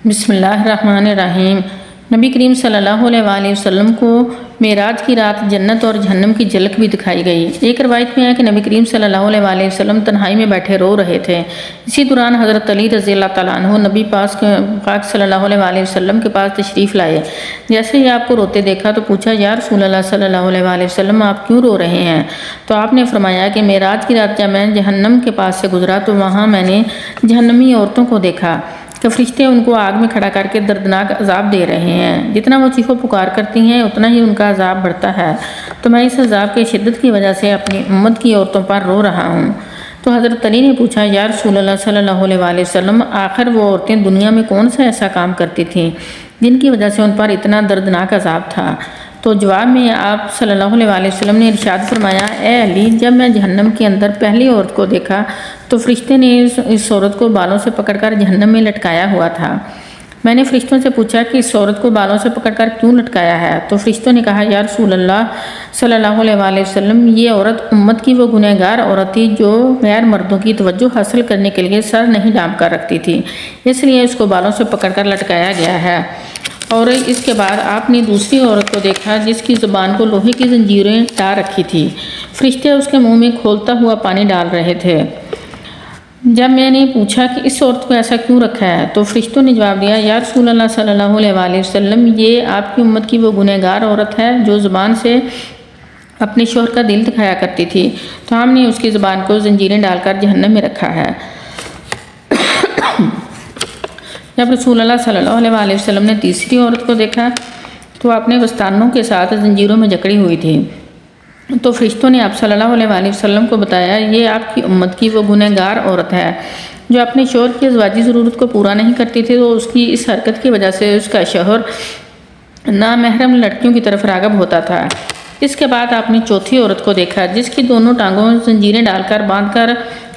بسم اللہ الرحمن الرحیم۔ نبی کریم صلی اللہ علیہ وآلہ وسلم کو معراج کی رات جنت اور جہنم کی جھلک بھی دکھائی گئی۔ ایک روایت میں ہے کہ نبی کریم صلی اللہ علیہ وآلہ وسلم تنہائی میں بیٹھے رو رہے تھے۔ اسی دوران حضرت علی رضی اللہ تعالیٰ عنہ نبی پاک صلی اللہ علیہ وآلہ وسلم کے پاس تشریف لائے۔ جیسے ہی آپ کو روتے دیکھا تو پوچھا، یا رسول اللہ صلی اللہ علیہ وآلہ وسلم آپ کیوں رو رہے ہیں؟ تو آپ نے فرمایا کہ معراج کی رات جب میں جہنم کے پاس سے گزرا تو وہاں میں نے جہنمی عورتوں کو دیکھا کہ فرشتے ان کو آگ میں کھڑا کر کے دردناک عذاب دے رہے ہیں۔ جتنا وہ چیخو پکار کرتی ہیں اتنا ہی ان کا عذاب بڑھتا ہے، تو میں اس عذاب کی شدت کی وجہ سے اپنی امت کی عورتوں پر رو رہا ہوں۔ تو حضرت علی نے پوچھا، یا رسول اللہ صلی اللہ علیہ وآلہ وسلم آخر وہ عورتیں دنیا میں کون سا ایسا کام کرتی تھیں جن کی وجہ سے ان پر اتنا دردناک عذاب تھا؟ تو جواب میں آپ صلی اللہ علیہ وآلہ وسلم نے ارشاد فرمایا، اے علی، جب میں جہنم کے اندر پہلی عورت کو دیکھا تو فرشتے نے اس عورت کو بالوں سے پکڑ کر جہنم میں لٹکایا ہوا تھا۔ میں نے فرشتوں سے پوچھا کہ اس عورت کو بالوں سے پکڑ کر کیوں لٹکایا ہے؟ تو فرشتوں نے کہا، یا رسول اللہ صلی اللہ علیہ وآلہ وسلم، یہ عورت امت کی وہ گنہگار عورت تھی جو غیر مردوں کی توجہ حاصل کرنے کے لیے سر نہیں ڈھانپ کر رکھتی تھی، اس لیے اس کو بالوں سے پکڑ کر لٹکایا گیا ہے۔ اور اس کے بعد آپ نے دوسری عورت کو دیکھا جس کی زبان کو لوہے کی زنجیریں ڈال رکھی تھی، فرشتے اس کے منہ میں کھولتا ہوا پانی ڈال رہے تھے۔ جب میں نے پوچھا کہ اس عورت کو ایسا کیوں رکھا ہے تو فرشتوں نے جواب دیا، یا رسول اللہ صلی اللہ علیہ وآلہ وسلم، یہ آپ کی امت کی وہ گنہگار عورت ہے جو زبان سے اپنے شوہر کا دل دکھایا کرتی تھی، تو ہم نے اس کی زبان کو زنجیریں ڈال کر جہنم میں رکھا ہے۔ جب رسول اللہ صلی اللہ علیہ وآلہ وسلم نے تیسری عورت کو دیکھا تو اپنے وستانوں کے ساتھ زنجیروں میں جکڑی ہوئی تھی، تو فرشتوں نے آپ صلی اللہ علیہ وآلہ وسلم کو بتایا، یہ آپ کی امت کی وہ گنہگار عورت ہے جو اپنے شوہر کی ازواجی ضرورت کو پورا نہیں کرتی تھی، تو اس کی اس حرکت کی وجہ سے اس کا شوہر نامحرم لڑکیوں کی طرف راغب ہوتا تھا۔ اس کے بعد آپ نے چوتھی عورت کو دیکھا جس کی دونوں ٹانگوں زنجیریں ڈال کر باندھ کر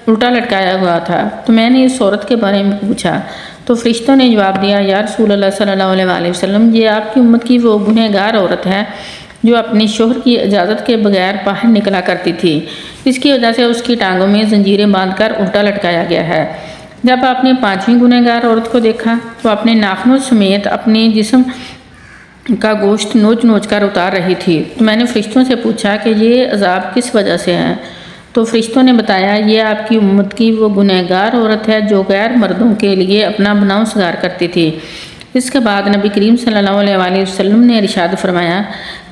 الٹا لٹکایا ہوا تھا، تو میں نے اس عورت کے بارے میں پوچھا تو فرشتوں نے جواب دیا، یا رسول اللہ صلی اللہ علیہ وآلہ وسلم، یہ آپ کی امت کی وہ گنہگار عورت ہے جو اپنے شوہر کی اجازت کے بغیر باہر نکلا کرتی تھی، اس کی وجہ سے اس کی ٹانگوں میں زنجیریں باندھ کر الٹا لٹکایا گیا ہے۔ جب آپ نے پانچویں گنہگار عورت کو دیکھا تو اپنے ناخنوں سمیت اپنے جسم کا گوشت نوچ نوچ کر اتار رہی تھی، تو میں نے فرشتوں سے پوچھا کہ یہ عذاب کس وجہ سے ہے؟ تو فرشتوں نے بتایا، یہ آپ کی امت کی وہ گنہگار عورت ہے جو غیر مردوں کے لیے اپنا بناؤ سگار کرتی تھی۔ اس کے بعد نبی کریم صلی اللہ علیہ وآلہ وسلم نے ارشاد فرمایا،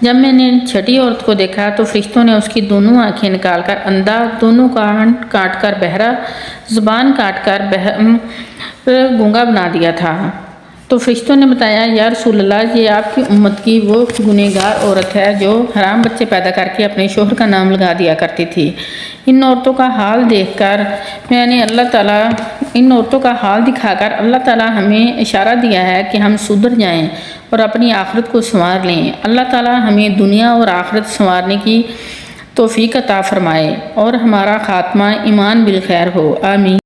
جب میں نے چھٹی عورت کو دیکھا تو فرشتوں نے اس کی دونوں آنکھیں نکال کر اندھا، دونوں کان کاٹ کر بہرا، زبان کاٹ کر گونگا بنا دیا تھا۔ تو فرشتوں نے بتایا، یا رسول اللہ، یہ آپ کی امت کی وہ گنہگار عورت ہے جو حرام بچے پیدا کر کے اپنے شوہر کا نام لگا دیا کرتی تھی۔ ان عورتوں کا حال دیکھ کر ان عورتوں کا حال دکھا کر اللہ تعالیٰ ہمیں اشارہ دیا ہے کہ ہم سدھر جائیں اور اپنی آخرت کو سنوار لیں۔ اللہ تعالیٰ ہمیں دنیا اور آخرت سنوارنے کی توفیق عطا فرمائے اور ہمارا خاتمہ ایمان بالخیر ہو، آمین۔